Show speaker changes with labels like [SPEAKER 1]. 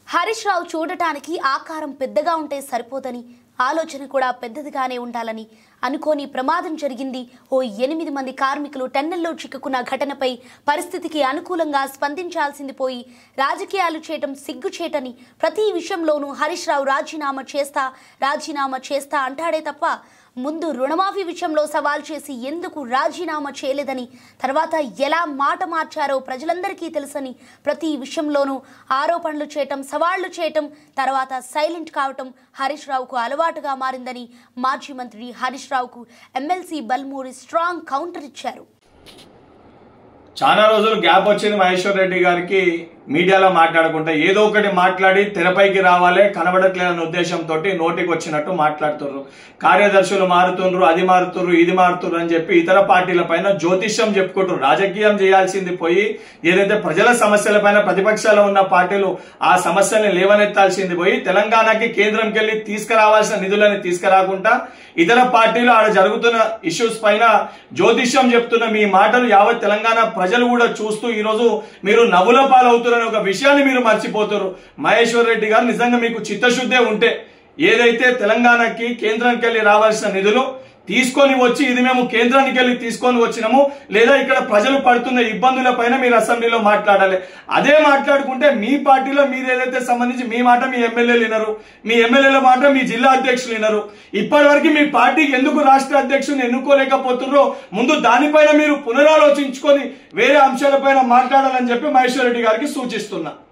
[SPEAKER 1] హరీష్ రావు చూడటానికి ఆకారం పెద్దగా ఉంటే సరిపోదని ఆలోచన కూడా పెద్దదిగానే ఉండాలని అనుకోని ప్రమాదం జరిగింది. ఓ 8 మంది కార్మికులు టన్నెల్లో చిక్కుకున్న ఘటనపై పరిస్థితికి అనుకూలంగా స్పందించాల్సింది పోయి రాజకీయాలు చేయటం సిగ్గుచేటని, ప్రతి విషయంలోనూ హరీష్ రావు రాజీనామా చేస్తా అంటాడే తప్ప ముందు రుణమాఫీ విషయంలో సవాల్ చేసి ఎందుకు రాజీనామా చేయలేదని, తర్వాత ఎలా మాట మార్చారో ప్రజలందరికీ తెలుసని, ప్రతి విషయంలోనూ ఆరోపణలు చేయటం, సవాళ్లు చేయటం, తర్వాత సైలెంట్ కావటం హరీష్ రావుకు అలవాటుగా మారిందని మాజీ మంత్రి హరీష్ రావుకు ఎమ్మెల్సీ బల్మూరి స్ట్రాంగ్ కౌంటర్ ఇచ్చారు.
[SPEAKER 2] చాలా రోజులు గ్యాప్ వచ్చింది మహేశ్వర్ రెడ్డి గారికి. మీడియాలో మాట్లాడుకుంటే ఏదో ఒకటి మాట్లాడి తెరపైకి రావాలి, కనబడట్లేదన్న ఉద్దేశంతో నోటికి వచ్చినట్టు మాట్లాడుతున్నారు. కార్యదర్శులు మారుతుండ్రు, అది మారుతుర్రు, ఇది మారుతుర్రు అని చెప్పి ఇతర పార్టీల పైన జ్యోతిష్యం చెప్పుకుంటారు. రాజకీయం చేయాల్సింది పోయి ఏదైతే ప్రజల సమస్యల పైన ప్రతిపక్షాలు ఉన్న పార్టీలు ఆ సమస్యల్ని లేవనెత్తాల్సింది పోయి తెలంగాణకి కేంద్రంకి వెళ్లి తీసుకురావాల్సిన నిధులని తీసుకురాకుండా ఇతర పార్టీలు ఆడ జరుగుతున్న ఇష్యూస్ పైన జ్యోతిష్యం చెప్తున్న మీ మాటలు యావత్ తెలంగాణ ప్రజలు కూడా చూస్తూ ఈరోజు మీరు నవ్వుల పాలవుతున్న ఒక విషయాన్ని మీరు మర్చిపోతారు. మహేశ్వర్ రెడ్డి గారు నిజంగా మీకు చిత్తశుద్ధే ఉంటే ఏదైతే తెలంగాణకి కేంద్రానికి వెళ్ళి రావాల్సిన నిధులు తీసుకొని వచ్చి ఇది మేము కేంద్రానికి వెళ్ళి తీసుకొని వచ్చినాము, లేదా ఇక్కడ ప్రజలు పడుతున్న ఇబ్బందుల పైన మీరు అసెంబ్లీలో మాట్లాడాలి. అదే మాట్లాడుకుంటే మీ పార్టీలో మీరు ఏదైతే సంబంధించి మీ మాట మీ ఎమ్మెల్యేలు వినరు, మీ ఎమ్మెల్యేల మాట మీ జిల్లా అధ్యక్షులు వినరు. ఇప్పటి వరకు మీ పార్టీకి ఎందుకు రాష్ట్ర అధ్యక్షుని ఎన్నుకోలేకపోతున్నారో ముందు దానిపైన మీరు పునరాలోచించుకొని వేరే అంశాలపైన మాట్లాడాలని చెప్పి మహేశ్వర్ రెడ్డి గారికి సూచిస్తున్నా.